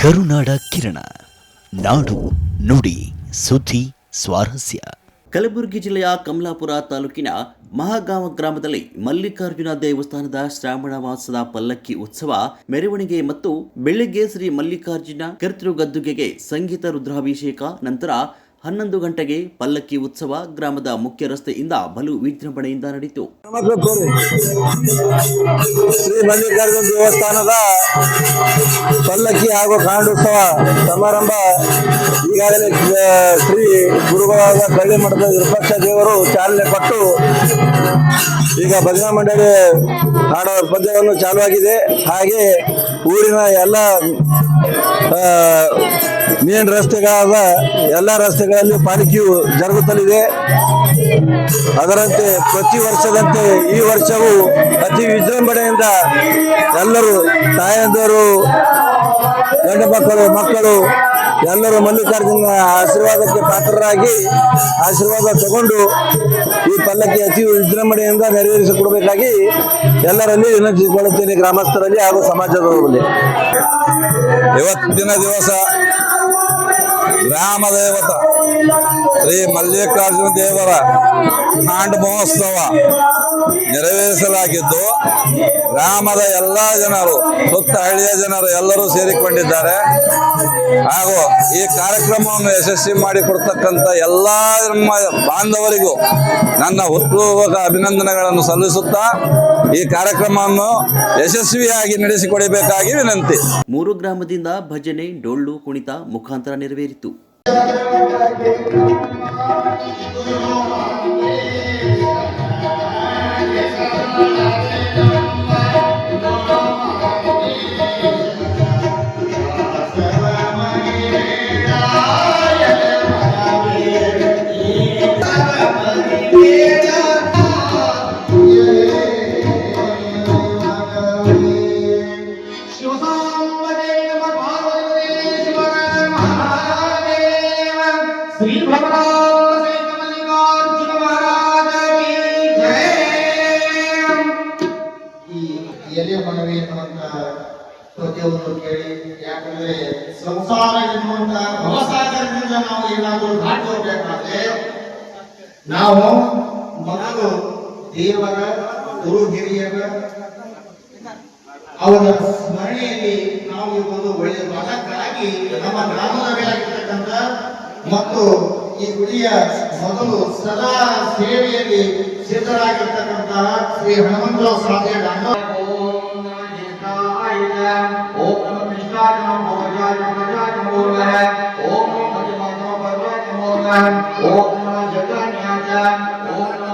ಕರುನಾಡ ಕಿರಣ, ನಾಡು ನುಡಿ ಸುದ್ದಿ ಸ್ವಾರಸ್ಯ. ಕಲಬುರಗಿ ಜಿಲ್ಲೆಯ ಕಮಲಾಪುರ ತಾಲೂಕಿನ ಮಹಾಗಾಂವ ಗ್ರಾಮದಲ್ಲಿ ಮಲ್ಲಿಕಾರ್ಜುನ ದೇವಸ್ಥಾನದ ಶ್ರಾವಣ ಮಾಸದ ಪಲ್ಲಕ್ಕಿ ಉತ್ಸವ ಮೆರವಣಿಗೆ ಮತ್ತು ಬೆಳಿಗ್ಗೆ ಶ್ರೀ ಮಲ್ಲಿಕಾರ್ಜುನ ಕರ್ತೃಗದ್ದುಗೆಗೆ ಸಂಗೀತ ರುದ್ರಾಭಿಷೇಕ ನಂತರ 11 ಗಂಟೆಗೆ ಪಲ್ಲಕ್ಕಿ ಉತ್ಸವ ಗ್ರಾಮದ ಮುಖ್ಯ ರಸ್ತೆಯಿಂದ ಬಲು ವಿಜೃಂಭಣೆಯಿಂದ ನಡೆಯಿತು. ಶ್ರೀ ಮಲ್ಲಿಕಾರ್ಜುನ ದೇವಸ್ಥಾನದ ಪಲ್ಲಕ್ಕಿ ಹಾಗೂ ಕಾಂಡೋತ್ಸವ ಸಮಾರಂಭ ಈಗಾಗಲೇ ಶ್ರೀ ಗುರುಗಳಾದ ಕಳ್ಳಿ ಮಠದ ವಿರೂಪಾಕ್ಷ ದೇವರು ಚಾಲನೆ ಕೊಟ್ಟು ಈಗ ಭಜನಾ ಮಂಡಳಿ ಹಾಡೋ ಪದ್ಯವನ್ನು ಚಾಲುವಾಗಿದೆ. ಹಾಗೆ ಊರಿನ ಎಲ್ಲ ಮೇನ್ ರಸ್ತೆಗಳಾದ ಎಲ್ಲ ರಸ್ತೆಗಳಲ್ಲಿ ಪಾಲಿಕೆಯು ಜರುಗುತ್ತಲಿದೆ. ಅದರಂತೆ ಪ್ರತಿ ವರ್ಷದಂತೆ ಈ ವರ್ಷವೂ ಅತಿ ವಿಜೃಂಭಣೆಯಿಂದ ಎಲ್ಲರೂ ತಾಯಂದಿರು, ಗಂಡು ಮಕ್ಕಳು ಎಲ್ಲರೂ ಮಲ್ಲಿಕಾರ್ಜುನ ಆಶೀರ್ವಾದಕ್ಕೆ ಪಾತ್ರರಾಗಿ ಆಶೀರ್ವಾದ ತಗೊಂಡು ಈ ಪಲ್ಲಕ್ಕಿ ಅತಿ ವಿಜೃಂಭಣೆಯಿಂದ ನೆರವೇರಿಸಿಕೊಡಬೇಕಾಗಿ ಎಲ್ಲರಲ್ಲಿ ವಿನಂತಿಸಿಕೊಳ್ಳುತ್ತೇನೆ, ಗ್ರಾಮಸ್ಥರಲ್ಲಿ ಹಾಗೂ ಸಮಾಜದವರಲ್ಲಿ. ಇವತ್ತಿನ ದಿವಸ ಗ್ರಾಮ ದೇವತ ಶ್ರೀ ಮಲ್ಲಿಕಾರ್ಜುನ ದೇವರ ಕಾಂಡ ಮಹೋತ್ಸವ ನೆರವೇರಿಸಲಾಗಿದ್ದು ಗ್ರಾಮದ ಎಲ್ಲ ಜನರು, ಸುತ್ತ ಹಳ್ಳಿಯ ಜನರು ಎಲ್ಲರೂ ಸೇರಿಕೊಂಡಿದ್ದಾರೆ. ಹಾಗೂ ಈ ಕಾರ್ಯಕ್ರಮವನ್ನು ಯಶಸ್ವಿ ಮಾಡಿಕೊಡ್ತಕ್ಕಂಥ ಎಲ್ಲ ನಮ್ಮ ಬಾಂಧವರಿಗೂ ನನ್ನ ಹುಟ್ಟುಹಬ್ಬದ ಅಭಿನಂದನೆಗಳನ್ನು ಸಲ್ಲಿಸುತ್ತಾ ಈ ಕಾರ್ಯಕ್ರಮವನ್ನು ಯಶಸ್ವಿಯಾಗಿ ನಡೆಸಿಕೊಡಬೇಕಾಗಿ ವಿನಂತಿ. 3 ಗ್ರಾಮದಿಂದ ಭಜನೆ, ಡೊಳ್ಳು ಕುಣಿತ ಮುಖಾಂತರ ನೆರವೇರಿತು. ಎಲ್ಲಿಯ ಮನವಿ ಎನ್ನುವಂತ ಪದ್ಯವನ್ನು ಕೇಳಿ, ಯಾಕಂದ್ರೆ ಸಂಸಾರ ಎನ್ನುವಂತ ಭವಸಾಗರದಿಂದ ನಾವು ಏನಾದರೂ ದಾಟಿ ಹೋಗ್ಬೇಕಾದ್ರೆ ನಾವು ಮೊದಲು ದೇವರ, ಗುರು ಹಿರಿಯರ ಅವರ ಸ್ಮರಣೆಯಲ್ಲಿ ನಾವು ಇರುವುದು ಒಳ್ಳೆಯದು. ಅದಕ್ಕಾಗಿ ನಮ್ಮ ಗ್ರಾಮದವರಾಗಿರ್ತಕ್ಕಂಥ ಮತ್ತು ಈ ಗುಡಿಯ ಮೊದಲು ಸದಾ ಸೇವೆಯಲ್ಲಿ ಸಿದ್ಧರಾಗಿರ್ತಕ್ಕಂತಹ ಶ್ರೀ ಹನುಮಂತರಾವ್ ಸ್ವಾಮಿ ಓಂ ನಮ ಕೃಷ್ಣಾಯ ನಮೋ ಭಗವಾಯ ಭಗವಾಯ ನಮೋ ಓಂ ನಮ ಭಗವಾಯ ನಮೋ ಭಗವಾಯ ನಮೋ ಓಂ ನಮ ಜಗನ್ಯಾಯ ಓಂ ನಮ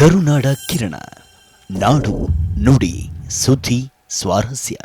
ಕರುನಾಡ ಕಿರಣ, ನಾಡು ನುಡಿ ಸುದ್ದಿ ಸ್ವಾರಸ್ಯ.